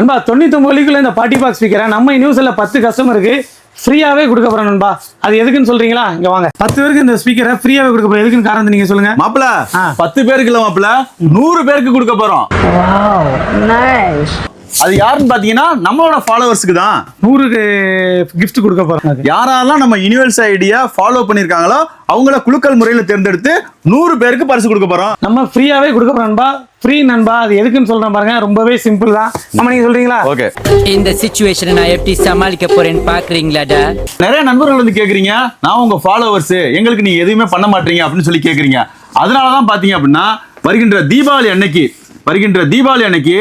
நண்பா 99 வரைக்குள்ள இந்த party box ஸ்பீக்கரை நம்ம நியூஸ்ல 10 கஸ்டமருக்கு ஃப்ரீயாவே கொடுக்க போறோம் நண்பா. அது எதுக்குன்னு சொல்றீங்களா? இங்க வாங்க. 10 பேருக்கு இந்த ஸ்பீக்கரை ஃப்ரீயாவே கொடுக்க போறோம். எதுக்குன்னு காரணம் நீங்க சொல்லுங்க. மாப்பிள 10 பேருக்கு இல்ல மாப்பிள 100 பேருக்கு கொடுக்க போறோம். Wow nice. அது யாருன்னு பாத்தீங்கன்னா நம்மளோட ஃபாலோவர்ஸ்க்கு தான் 100க்கு gift கொடுக்க போறோம். யாரெல்லாம் நம்ம யுனிவர்சல் ஐடியா ஃபாலோ பண்ணிருக்காங்களோ அவங்கள குலுக்கல் முறையில் தேர்ந்தெடுத்து 100 பேருக்கு பரிசு கொடுக்க போறோம். நம்ம ஃப்ரீயாவே கொடுக்க போறோம் நண்பா. ஃப்ரீ நண்பா. அது எதுக்குன்னு சொல்றேன் பாருங்க. ரொம்பவே சிம்பிள் தான். நம்ம நீங்க சொல்றீங்களா? ஓகே. இந்த சிச்சுவேஷனை நான் எப்படி சமாளிக்க போறேன்னு பாக்குறீங்களாடா? நிறைய நண்பர்கள் வந்து கேக்குறீங்க, நான் உங்க ஃபாலோவர்ஸ், எங்களுக்கு நீங்க எதுவுமே பண்ண மாட்டீங்க அப்படின்னு சொல்லி கேக்குறீங்க. அதனாலதான் பாத்தீங்க அப்படின்னா வருகின்ற தீபாவளி அன்னைக்கு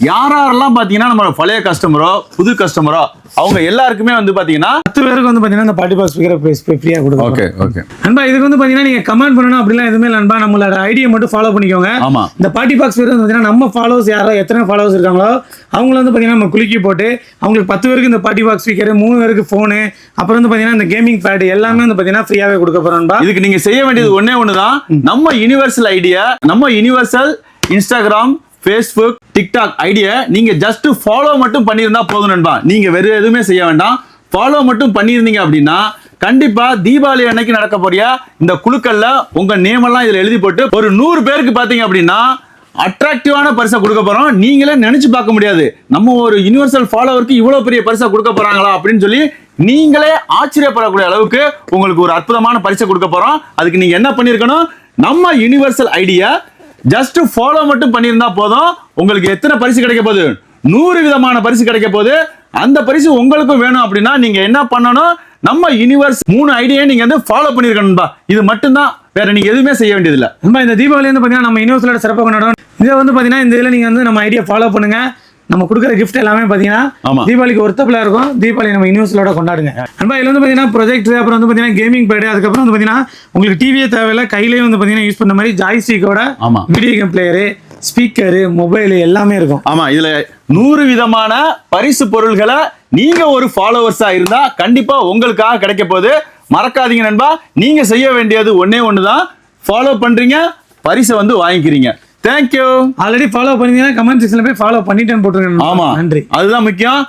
யாரெல்லாம் பாத்தீங்கன்னா நம்ம பழைய கஸ்டமரோ புது கஸ்டமரோ அவங்க எல்லாருக்குமே வந்து பாத்தீங்கன்னா 10 பேருக்கு வந்து பாத்தீங்கன்னா இந்த பார்ட்டி பாக்ஸ் ஸ்பீக்கரை ஃப்ரீயா கொடுக்க ஓகே போறோம். ஓகே நண்பா இதுக்கு வந்து பாத்தீங்கன்னா நீங்க கமெண்ட் பண்ணணும் அப்படிலாம் எதுவுமே இல்லை நண்பா. நம்மளோட ஐடியை மட்டும் ஃபாலோ பண்ணிக்கோங்க. ஆமா. இந்த பார்ட்டி பாக்ஸ் ஸ்பீக்கர் வந்து பாத்தீங்கன்னா நம்ம ஃபாலோவர்ஸ் யாரோ எத்தனை ஃபாலோவர்ஸ் இருக்காங்களோ அவங்கள வந்து பாத்தீங்கன்னா நம்ம குலுக்கி போட்டு அவங்களுக்கு 10 பேருக்கு இந்த பார்ட்டி பாக்ஸ் ஸ்பீக்கர், 3 பேருக்கு போனு, அப்புறம் வந்து பாத்தீங்கன்னா இந்த கேமிங் பேட் எல்லாமே வந்து பாத்தீங்கன்னா ஃப்ரீயாவே கொடுக்க போறோம் நண்பா. இதுக்கு நீங்க செய்ய வேண்டியது ஒண்ணே ஒண்ணுதான். நம்ம யுனிவர்சல் ஐடியா, நம்ம universal Instagram, Facebook, TikTok idea நீங்க ஜஸ்ட் ஃபாலோ மட்டும் பண்ணியிருந்தா போதும் நண்பா. நீங்க வேற எதுவுமே செய்ய வேண்டாம். ஃபாலோ மட்டும் பண்ணியிருந்தீங்க அப்படின்னா கண்டிப்பா தீபாவளி அன்னைக்கு நடக்க போறிய இந்த குழுக்கள்ல உங்க நேம் எல்லாம் இதுல எழுதி போட்டு ஒரு 100 பேருக்கு பாத்தீங்க அப்படின்னா அட்ராக்டிவான பரிசா கொடுக்க போறோம். நீங்களே நினைச்சு பார்க்க முடியாது நம்ம ஒரு யுனிவர்சல் ஃபாலோவருக்கு இவ்வளவு பெரிய பரிசா கொடுக்க போறாங்களா அப்படின்னு சொல்லி நீங்களே ஆச்சரியப்படக்கூடிய அளவுக்கு உங்களுக்கு ஒரு அற்புதமான பரிசை கொடுக்க போறோம். அதுக்கு நீங்க என்ன பண்ணிருக்கணும், நம்ம யுனிவர்சல் ஐடியா ஜஸ்ட் ஃபாலோ மட்டும் பண்ணியிருந்தா போதும். உங்களுக்கு எத்தனை பரிசு கிடைக்க போகுது? 100 விதமான பரிசு கிடைக்க போகுது. அந்த பரிசு உங்களுக்கும் வேணும் அப்படின்னா நீங்க என்ன பண்ணணும், நம்ம யுனிவர்ஸ் 3 ஐடியா நீங்க வந்து ஃபாலோ பண்ணிருக்கணும்பா. இது மட்டும்தான், வேற நீங்க எதுவுமே செய்ய வேண்டியதில்லை. நம்ம இந்த தீபாவளி வந்து பாத்தீங்கன்னா நம்ம யூனிவர்சலோட சிறப்பாக கொண்டாடுறோம். இதை வந்து பாத்தீங்கன்னா இந்த இதில் நீங்க வந்து நம்ம ஐடியா ஃபாலோ பண்ணுங்க. நம்ம கொடுக்குற கிஃப்ட் எல்லாமே பாத்தீங்கன்னா தீபாவளிக்கு ஒருத்தப்பில் இருக்கும். தீபாவளி நம்ம யூனிவர்சலோட கொண்டாடுங்க. நண்பா இதுல வந்து பாத்தீங்கன்னா ப்ரொஜெக்டர், அப்புறம் வந்து பாத்தீங்கன்னா கேமிங் பேடு, அதுக்கப்புறம் வந்து பாத்தீங்கன்னா உங்களுக்கு டிவியே தேவையில்லை, கையிலேயே வந்து பாத்தீங்கன்னா யூஸ் பண்ண மாதிரி ஜாய்ஸ்டிக்கோட video game player, speaker, mobile எல்லாமே இருக்கும். ஆமா, இதுல 100 விதமான பரிசு பொருள்களை நீங்க ஒரு ஃபாலோவர்ஸா இருந்தா கண்டிப்பா உங்களுக்காக கிடைக்க போகுது. மறக்காதீங்க நண்பா. நீங்க செய்ய வேண்டியது ஒண்ணே ஒண்ணுதான், ஃபாலோ பண்றீங்க, பரிசை வந்து வாங்கிக்கிறீங்க. தேங்க்யூ. ஆல்ரெடி ஃபாலோ பண்ணிங்கன்னா கமெண்ட் செக்ஷன்ல போய் ஃபாலோ பண்ணிட்டேன்னு போட்டுருங்க. ஆமா, நன்றி. அதுதான் முக்கியம்.